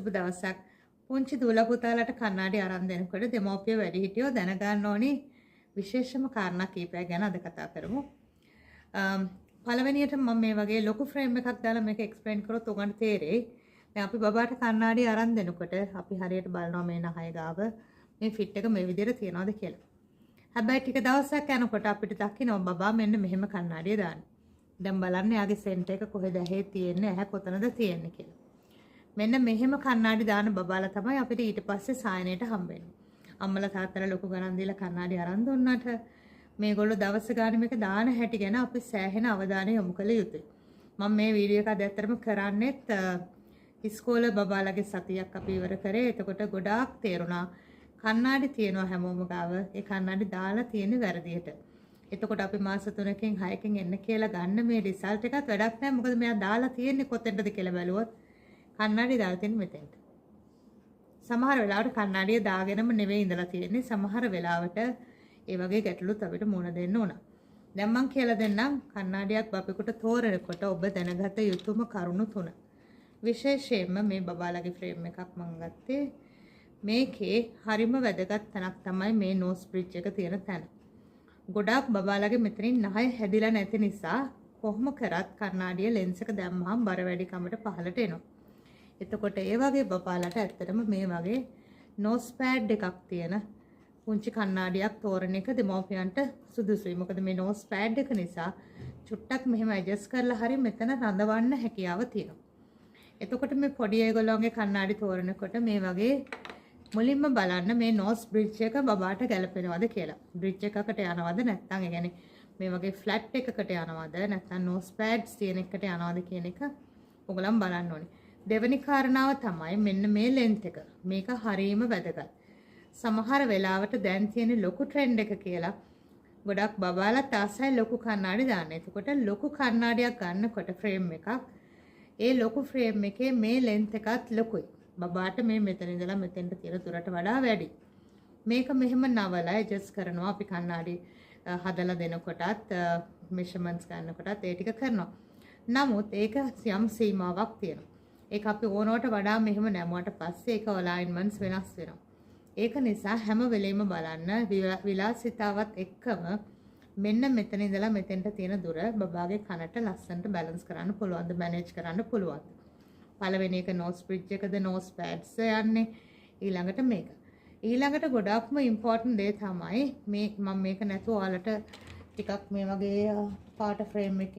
හිටපු දවසක් පුංචි දූල පුතාලට කණ්ණාඩි අරන් දෙනකොට දෙමෝපිය වැඩිහිටියෝ දැනගන්න ඕනි විශේෂම කාරණා කීපයක් ගැන අද කතා කරමු. පළවෙනියට මම මේ වගේ ලොකු ෆ්‍රේම් එකක් දාලා මේක එක්ස්ප්ලেইন කරොත් උගන්ට තේරෙයි. දැන් අපි බබාට කණ්ණාඩි අරන් දෙනකොට අපි හරියට බලනවා මේ නහය ගාව මේ ෆිට් එක මේ විදිහට තියනවාද කියලා. හැබැයි ටික දවසක් යනකොට අපිට දකින්න බබා මෙන්න මෙහෙම කණ්ණාඩිය දාන්න. දැන් බලන්න යාගේ සෙන්ටර් එක කොහෙද ඇහි තියෙන්නේ, ඇහැ කොතනද තියෙන්නේ කියලා. මෙන්න මෙහෙම කණ්ණාඩි දාන බබාලා තමයි අපිට ඊට පස්සේ සායනයට හම්බෙන්නේ. අම්මලා තාත්තලා ලොකු ගණන් දීලා කණ්ණාඩි අරන් දුන්නාට මේගොල්ලෝ දවස් ගානේ මේක දාන හැටි ගැන අපි සෑහෙන අවධානය යොමු කළ යුතුයි. මම මේ වීඩියෝ එක ඇත්තටම කරන්නේත් ඉස්කෝලේ බබාලගේ සතියක් අපි ඉවර කරේ. එතකොට ගොඩාක් තේරුණා කණ්ණාඩි තියනවා හැමෝම ගාව. ඒ කණ්ණාඩි දාලා තියෙන්නේ වැරදියට. එතකොට අපි මාස 3කින් 6කින් එන්න කියලා ගන්න මේ රිසල්ට් එකත් වැඩක් නැහැ. මොකද මෙයා දාලා තියෙන්නේ කොතෙන්ද කියලා බැලුවොත් කණ්ණාඩි දාලා තියෙන්නේ මෙතෙන්ට. සමහර වෙලාවට කණ්ණාඩිය දාගෙනම නෙවෙයි ඉඳලා තියෙන්නේ. සමහර වෙලාවට ඒ වගේ ගැටලුත් අපිට මුණ දෙන්න ඕන. දැන් මම කියලා දෙන්නම් කණ්ණාඩියක් බබෙකුට තෝරනකොට ඔබ දැනගත යුතුම කරුණු 3. විශේෂයෙන්ම මේ බබාලගේ ෆ්‍රේම් එකක් මම ගත්තේ. මේකේ හරිම වැදගත් තැනක් තමයි මේ නෝස් බ්‍රිජ් එක තියෙන තැන. ගොඩාක් බබාලගේ මෙතනින් නහය හැදිලා නැති නිසා කොහොම කරත් කණ්ණාඩිය ලෙන්ස් එක දැම්මහම බර වැඩි කමට පහළට එනවා. එතකොට ඒ වගේ බබාලට ඇත්තටම මේ වගේ නෝස් පෑඩ් එකක් තියෙන පුංචි කණ්ණාඩියක් තෝරන එක දෙමව්පියන්ට සුදුසුයි. මොකද මේ නෝස් පෑඩ් එක නිසා චුට්ටක් මෙහෙම ඇඩ්ජස්ට් කරලා හරි මෙතන රඳවන්න හැකියාව තියෙනවා. එතකොට මේ පොඩි ඒගොල්ලෝගේ කණ්ණාඩි තෝරනකොට මේ වගේ මුලින්ම බලන්න මේ නෝස් බ්‍රිජ් එක බබාට ගැලපෙනවද කියලා. බ්‍රිජ් එකකට යනවද නැත්නම් ඒ කියන්නේ මේ වගේ ෆ්ලැට් එකකට යනවද නැත්නම් නෝස් පෑඩ්ස් තියෙන එකට යනවද කියන එක ඔයගොල්ලන් බලන්න ඕනේ. දෙවෙනි කාරණාව තමයි මෙන්න මේ ලෙන්ත් එක. මේක හරීම වැදගත්. සමහර වෙලාවට දැන් තියෙන ලොකු ට්‍රෙන්ඩ් එක කියලා ගොඩක් බබාලා තාසයි ලොකු කණ්ණාඩි දාන්න. එතකොට ලොකු කණ්ණාඩියක් ගන්නකොට ෆ්‍රේම් එකක් ඒ ලොකු ෆ්‍රේම් එකේ මේ ලෙන්ත් එකත් ලොකුයි. බබාට මේ මෙතන ඉඳලා මෙතෙන්ට තියෙන දුරට වඩා වැඩි. මේක මෙහෙම නවලා ඇඩ්ජස්ට් කරනවා අපි කණ්ණාඩි හදලා දෙනකොටත් මෙෂර්මන්ට්ස් ගන්නකොටත් ඒ ටික කරනවා. නමුත් ඒක යම් සීමාවක් තියෙනවා. ඒක අපි ඕනවට වඩා මෙහෙම නැමුවට පස්සේ ඒක අලයින්මන්ට්ස් වෙනස් වෙනවා. ඒක නිසා හැම වෙලෙම බලන්න විලාසිතාවත් එක්කම මෙන්න මෙතන ඉඳලා මෙතෙන්ට තියෙන දුර බබාගේ කනට ලස්සනට බැලන්ස් කරන්න පුළුවන්ද, මැනේජ් කරන්න පුළුවන්ද? පළවෙනි එක නෝස් බ්‍රිජ් එකද නෝස් පෑඩ්ස් යන්නේ. ඊළඟට මේක. ඊළඟට ගොඩාක්ම ඉම්පෝටන්ට් දේ තමයි මේ මම මේක නැතුව ඔයාලට ටිකක් මේ වගේ පාට ෆ්‍රේම් එකක